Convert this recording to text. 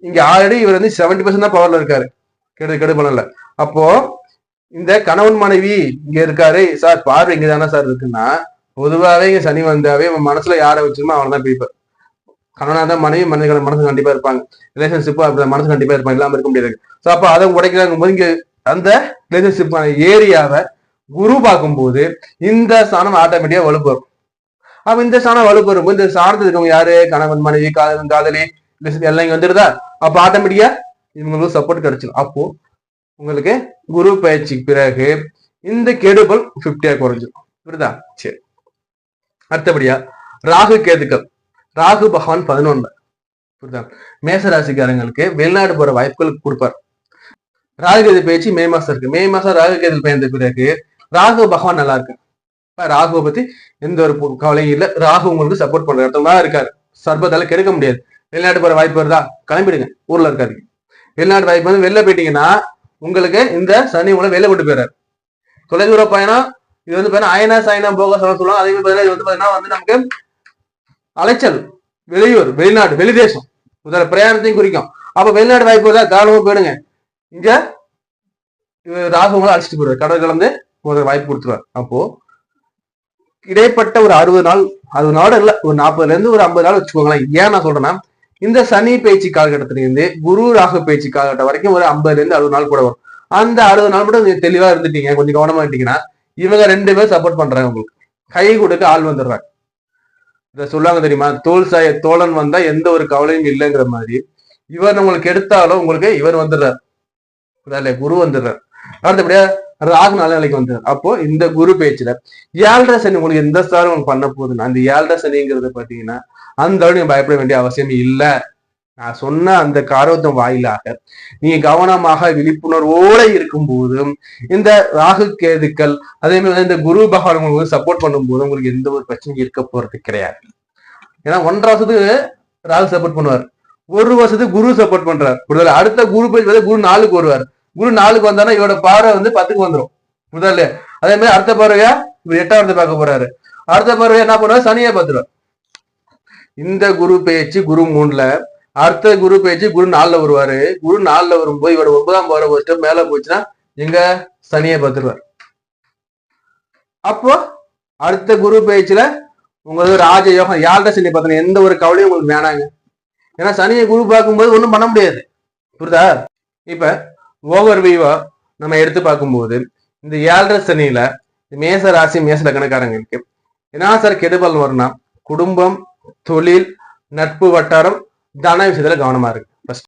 இங்க ஆல்ரெடி இவர் வந்து 70% தான் பவர்ல இருக்காரு, கெடு பண்ணல. அப்போ இந்த கணவன் மனைவி இங்க இருக்காரு சார், பார்வை இங்க தானே சார் இருக்குன்னா, பொதுவாகவே இங்க சனி வந்தாவே மனசுல யாரை வச்சுருமோ அவன் தான் பிடிப்பார். கணவனா தான் மனைவி மனசு கண்டிப்பா இருப்பாங்க, ரிலேஷன்ஷிப் மனசு கண்டிப்பா இருப்பாங்க, இல்லாம இருக்க முடியாது. ஸோ அப்போ அதை உடைக்கிறாங்க போது இங்க அந்த ரிலேஷன்ஷிப்பான ஏரியாவை குரு பார்க்கும்போது இந்த ஸ்தானம் ஆட்டோமேட்டிக்கா வலுப்பெறும். அப்ப இந்த ஸ்தானம் வலுப்பெறும் போது இந்த சார்ந்து இருக்கவங்க யாரு, கணவன் மனைவி காதலி எல்லாம் இங்க வந்துருதா, அப்ப ஆட்டோமேட்டிக்கா இவங்களுக்கு சப்போர்ட் கிடைச்சிடும். அப்போ உங்களுக்கு குரு பயிற்சிக்கு பிறகு இந்த கெடுபல் 50 குறைஞ்சிடும். புரியுதா? சரி. அடுத்தபடியா ராகு கேதுக்கள். ராகு பகவான் 11. புரியுதா? மேசராசிக்காரங்களுக்கு வெளிநாடு போற வாய்ப்புகள் கொடுப்பார். ராகு கேது பயிற்சி மே மாசம் இருக்கு. மே மாசம் ராகு கேது பயந்த பிறகு ராகு பகவான் நல்லா இருக்கு. ராகுவை பத்தி எந்த ஒரு கவலையும் இல்லை. ராகு உங்களுக்கு சப்போர்ட் பண்ற இடத்துல தான் இருக்காரு. சர்பத்தால கெடுக்க முடியாது. வெளிநாட்டு போற வாய்ப்பு வருதா, கிளம்பிடுங்க, ஊர்ல இருக்காதீங்க. வெளிநாட்டு வாய்ப்பு வந்து வெளில போயிட்டீங்கன்னா உங்களுக்கு இந்த சனி உங்களை வெளில கொண்டு போயிறாரு. தொலைதூர பயணம் இது வந்து பாத்தீங்கன்னா அயனா சாயனா போக சொல்லுவாங்க. அதே மாதிரி இது வந்து பாத்தீங்கன்னா வந்து நமக்கு அலைச்சல், வெளியூர், வெளிநாடு, வெளிதேசம் முதல்ல பிரயாணத்தையும் குறிக்கும். அப்ப வெளிநாடு வாய்ப்பு வருதா, தாராளமா போயிடுங்க. இங்க ராகு உங்களை அழைச்சிட்டு போயிடுவார், கடல் கலந்து முதல் வாய்ப்பு கொடுத்துருவார். அப்போ இடைப்பட்ட ஒரு 60 நாள், 60 நாள் இல்ல, ஒரு 40ல இருந்து ஒரு 50 நாள் வச்சுக்கோங்களேன். ஏன் நான் சொல்றேன்னா, இந்த சனி பயிற்சி காலகட்டத்தில இருந்து குரு ராகு பயிற்சி காலகட்டம் வரைக்கும் ஒரு 50ல இருந்து 60 நாள் கூட வரும். அந்த 60 நாள் மட்டும் நீங்க தெளிவா இருந்துட்டீங்க, கொஞ்சம் கவனமா இருந்தீங்கன்னா, இவங்க 2 பேரும் சப்போர்ட் பண்றாங்க, உங்களுக்கு கை கொடுக்க ஆள் வந்துடுறாங்க. இத சொல்லுவாங்க தெரியுமா, தோழன் வந்தா எந்த ஒரு கவலையும் இல்லைங்கிற மாதிரி, இவர் உங்களுக்கு எடுத்தாலும் உங்களுக்கு இவர் வந்துடுறாரு, குரு வந்துடுறாரு. அடுத்தபடியா ராகு நல்ல நிலைக்கு வந்துடுறாரு. அப்போ இந்த குரு பேச்சுல 7.5 சனி உங்களுக்கு எந்த ஸ்தானம் உங்களுக்கு பண்ண போகுதுன்னா, அந்த 7.5 சனிங்கிறது பாத்தீங்கன்னா அந்த அளவு நீங்க பயப்பட வேண்டிய அவசியம் இல்லை. நான் சொன்ன அந்த காரவத்தம் வாயிலாக நீங்க கவனமாக விழிப்புணர்வோட இருக்கும் போதும் இந்த ராகு கேதுக்கள் அதே மாதிரி இந்த குரு பகவான் உங்களுக்கு சப்போர்ட் பண்ணும் போது உங்களுக்கு எந்த ஒரு பிரச்சனையும் இருக்க போறது கிடையாது. ஏன்னா 1.5 வருஷத்துக்கு ராகு சப்போர்ட் பண்ணுவார், 1 வருஷத்துக்கு குரு சப்போர்ட் பண்றாரு. அடுத்த குரு பேச்சு குரு 4க்கு வருவார். குரு 4க்கு வந்தானா இவரோட பார்வை வந்து 10க்கு வந்துடும். முதல்ல அதே மாதிரி அடுத்த பார்வையா இவர் 8வது பார்க்க போறாரு. அடுத்த பார்வையா என்ன பண்ணுவார், சனியா பார்த்துருவார். இந்த குரு பேச்சு குரு 3ல, அடுத்த குரு பேச்சு குரு 4ல வருவாரு. குரு 4ல வரும்போது இவரோட 9ஆம் பார்வை ஒரு ஸ்டெப் மேல போச்சுன்னா எங்க சனியை பார்த்துருவார். அப்போ அடுத்த குரு பேச்சுல உங்களுக்கு ராஜயோகம் 7.5 சனி பார்த்தீங்கன்னா எந்த ஒரு கவலையும் உங்களுக்கு வேணாங்க. ஏன்னா சனியை குரு பார்க்கும்போது ஒன்றும் பண்ண முடியாது. புரியுதா? இப்ப ஓவர் வியூவா நம்ம எடுத்து பார்க்கும்போது இந்த 7.5 சனியில மேச ராசி மேச லக்னக்காரங்களுக்கு என்ன சார் கெடுபல் வரும்னா, குடும்பம், தொழில், நட்பு வட்டாரம், தன விஷயத்துல கவனமா இருக்கு.